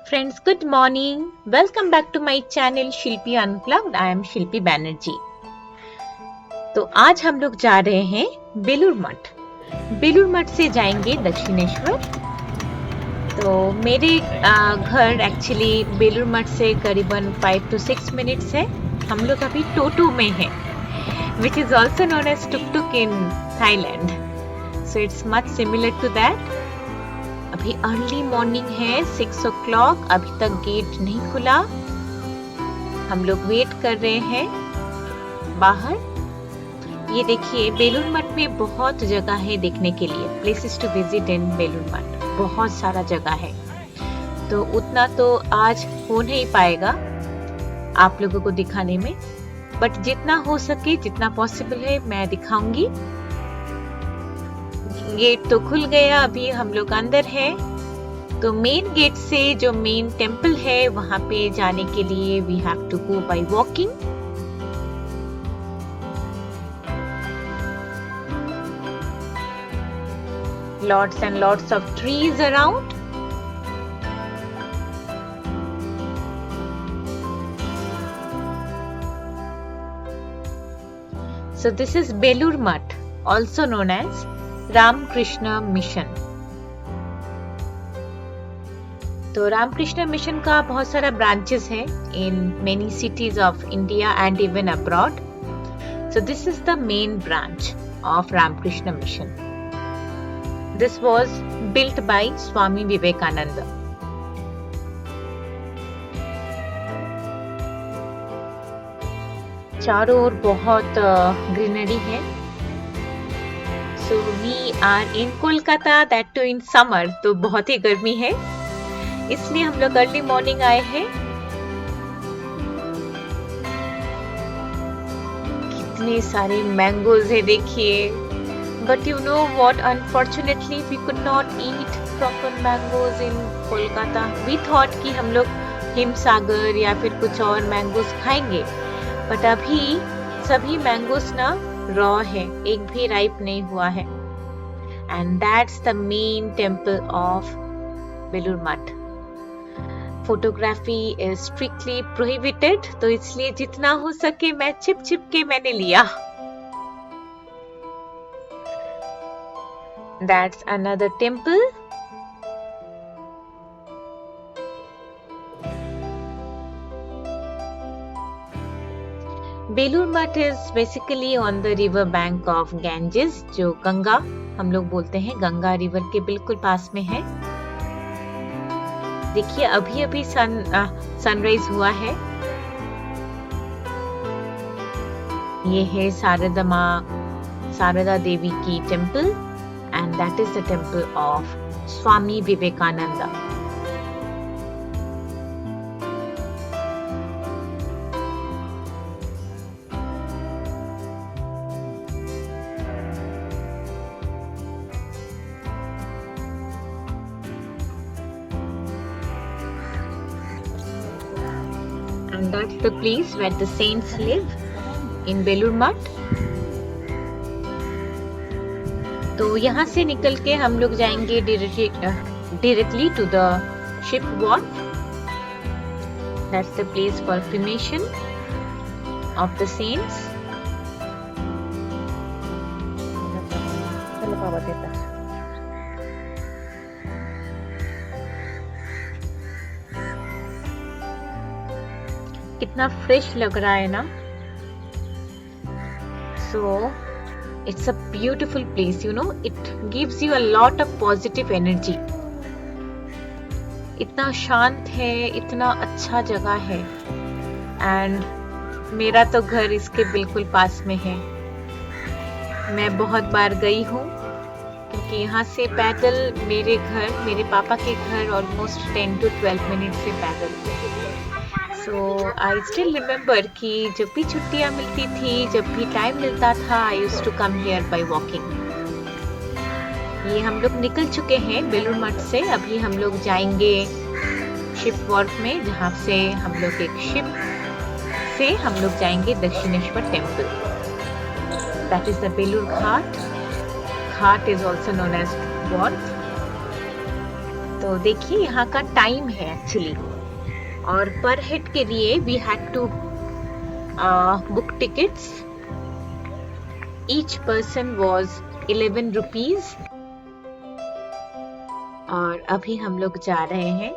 Friends, good morning. Welcome back to my channel Shilpi Unplugged. I am Shilpi Banerjee. तो आज हम लोग जा रहे हैं बेलूर मठ। बेलूर मठ से जाएंगे दक्षिणेश्वर। तो मेरे घर एक्चुअली बेलूर मठ से करीबन 5 to 6 मिनट्स है। हम लोग अभी टोटो में हैं, which is also known as tuk-tuk in Thailand. So it's much similar to that. अभी अर्ली मॉर्निंग है 6 o'clock, अभी तक गेट नहीं खुला। हम लोग वेट कर रहे हैं बाहर। ये देखिए, बेलूर मठ में बहुत जगह है देखने के लिए, places to visit in Belur Math, बहुत सारा जगह है। तो उतना तो आज हो नहीं पाएगा आप लोगों को दिखाने में, बट जितना हो सके, जितना पॉसिबल है मैं दिखाऊंगी। गेट तो खुल गया, अभी हम लोग अंदर हैं। तो मेन गेट से जो मेन टेम्पल है वहां पे जाने के लिए we have to go by walking. Lots and lots of trees around. So this is Belur Math, also known as Ramakrishna Mission. तो रामकृष्ण मिशन का बहुत सारा ब्रांचेस है in many cities of India and even abroad. So this is the main branch of Ramakrishna Mission. This was built by Swami Vivekananda. चारों ओर बहुत greenery है। So we are in Kolkata, that too in summer, तो बहुत ही गर्मी है, इसलिए हम लोग अर्ली मॉर्निंग आए हैं। कितने सारे मैंगोज है देखिए, but you know what, unfortunately we could not eat proper mangoes in Kolkata. We thought कि हम लोग हिमसागर या फिर कुछ और मैंगोज खाएंगे, बट अभी सभी मैंगोज ना रॉ है, एक भी राइप नहीं हुआ है। And that's the main temple of Belur Math. Photography is strictly prohibited, तो इसलिए जितना हो सके मैं छिप छिप के मैंने लिया। That's another temple. Belur Math is basically on the river bank of Ganges, जो गंगा हम लोग बोलते हैं, गंगा रिवर के बिल्कुल पास में है। देखिए अभी अभी सनराइज हुआ है। ये है शारदा देवी की temple, and that is the temple of Swami Vivekananda. And that's the place where the saints live in Belur Math. तो यहाँ से निकल के हम लोग जाएंगे directly to the ship wharf. That's the place for cremation of the saints. कितना fresh लग रहा है ना। So it's a beautiful place, you know, it gives you a lot of positive energy. इतना शांत है, इतना अच्छा जगह है, एंड मेरा तो घर इसके बिल्कुल पास में है। मैं बहुत बार गई हूँ, क्योंकि यहाँ से पैदल मेरे पापा के घर ऑलमोस्ट 10 to 12 मिनट से पैदल। So I still remember कि जब भी छुट्टियाँ मिलती थी, जब भी टाइम मिलता था, I used to come here by walking. ये हम लोग निकल चुके हैं बेलूर मठ से। अभी हम लोग जाएंगे शिप वॉर्फ में, जहाँ से हम लोग एक शिप से हम लोग जाएंगे Dakshineswar temple. That is the Belur Ghat. Ghat is also known as wharf. तो तो देखिए यहाँ का टाइम है एक्चुअली, और पर हेड के लिए we had to book tickets. Each person was 11 rupees. और अभी हम लोग जा रहे हैं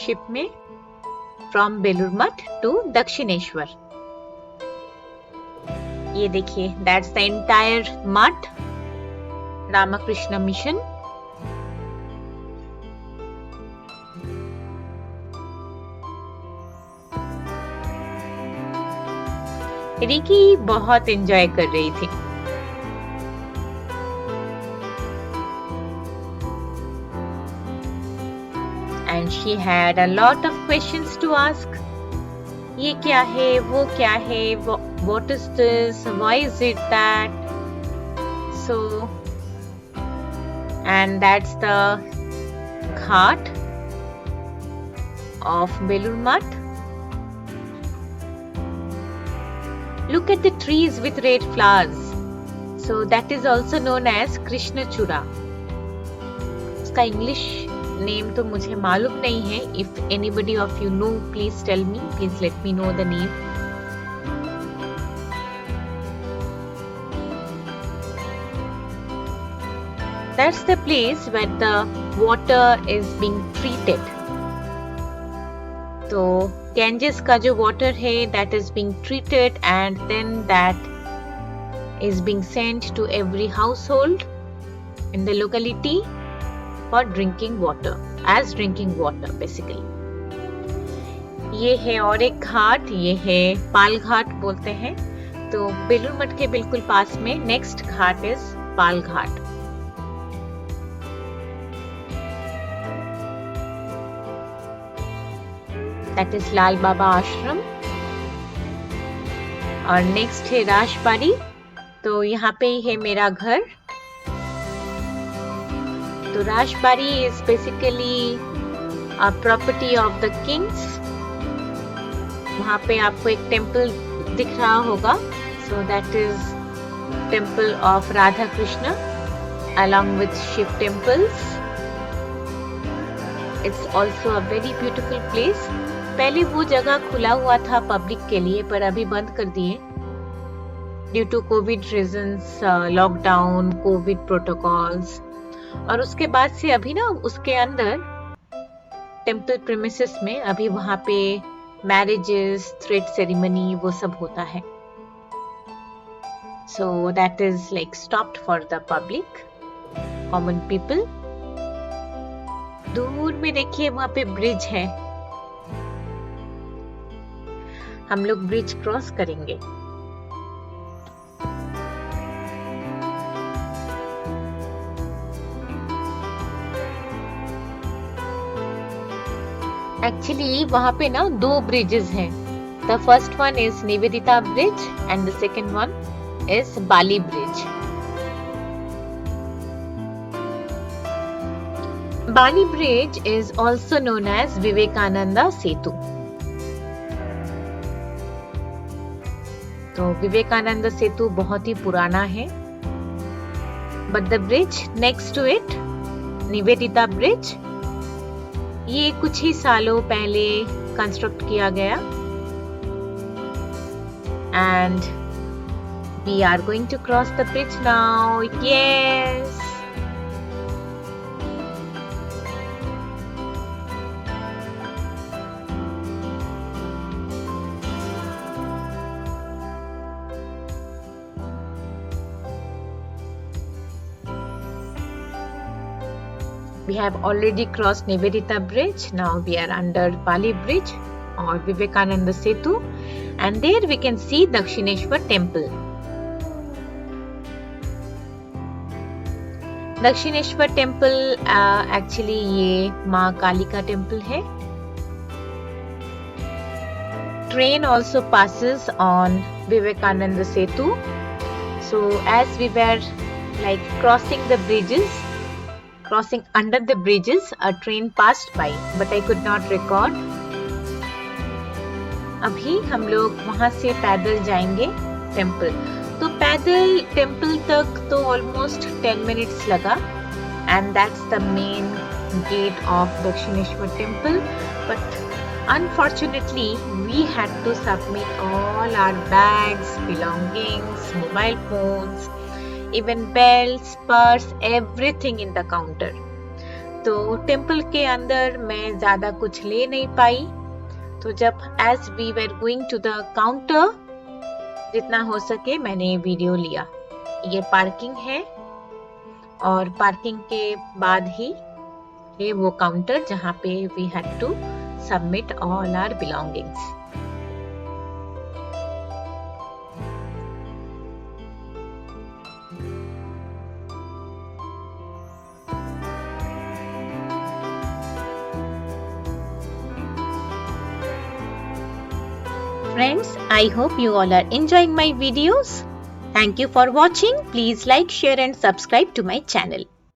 शिप में फ्रॉम बेलूर मठ टू दक्षिणेश्वर. ये देखिए, दैट्स द एंटायर मठ, रामकृष्ण मिशन. रिकी बहुत एंजॉय कर रही थी. And she had a lot of questions to ask. ये क्या है, वो क्या है, what is this, why is it that? So, and that's the ghat of Belur Math. Look at the trees with red flowers. So that is also known as Krishna Chura. उसका English name तो मुझे मालूम नहीं है. If anybody of you know, please tell me. Please let me know the name. That's the place where the water is being treated. तो Ganges का जो water है, that is being treated and then that is being sent to every household in the locality for drinking water, as drinking water basically. ये है और एक घाट, ये है पाल घाट बोलते हैं. तो बेलूर मठ के बिल्कुल पास में next ghat is Pal ghat. That is Lal Baba Ashram. और नेक्स्ट है राजबाड़ी. तो यहाँ पे ही है मेरा घर. तो Rajbari is basically a property of the kings. वहाँ पे आपको एक टेम्पल दिख रहा होगा. So that is temple of Radha Krishna along with Shiv temples. It's also a very beautiful place. पहले वो जगह खुला हुआ था पब्लिक के लिए, पर अभी बंद कर दिए due to covid reasons, lockdown, covid protocols. और उसके बाद से अभी ना उसके अंदर टेम्पल प्रीमिसेस में अभी वहां पे मैरिजेस, थ्रेड सेरेमनी वो सब होता है. So that is like stopped for the public, common people. दूर में देखिए वहां पे ब्रिज है. हम लोग ब्रिज क्रॉस करेंगे. एक्चुअली वहां पे ना 2 ब्रिजेस हैं. The first one is Nivedita bridge and the second one is Bali bridge. Bali bridge is also known as Vivekananda Setu. तो विवेकानंद सेतु बहुत ही पुराना है. But the bridge next to it, Nivedita bridge, ये कुछ ही सालों पहले कंस्ट्रक्ट किया गया. And we are going to cross the bridge now. Yes, we have already crossed Nivedita bridge. Now we are under Bali bridge or Vivekananda Setu, and there we can see Dakshineshwar temple. Dakshineswar temple actually ये माँ काली का temple है. Train also passes on Vivekananda Setu. So as we were like crossing the bridges, crossing under the bridges, a train passed by, but I could not record. अभी हम लोग वहां से पैदल जाएंगे टेम्पल. तो पैदल टेम्पल तक तो ऑलमोस्ट 10 मिनट्स लगा. And that's the main gate of Dakshineshwar temple, but unfortunately we had to submit all our bags, belongings, mobile phones, even belts, purse, everything in the counter. तो temple के अंदर मैं ज़्यादा कुछ ले नहीं पाई। तो जब as we were going to the counter, जितना हो सके मैंने वीडियो लिया। ये पार्किंग है और पार्किंग के बाद ही ये वो काउंटर जहाँ पे we had to submit all our belongings. Friends, I hope you all are enjoying my videos. Thank you for watching. Please like, share and subscribe to my channel.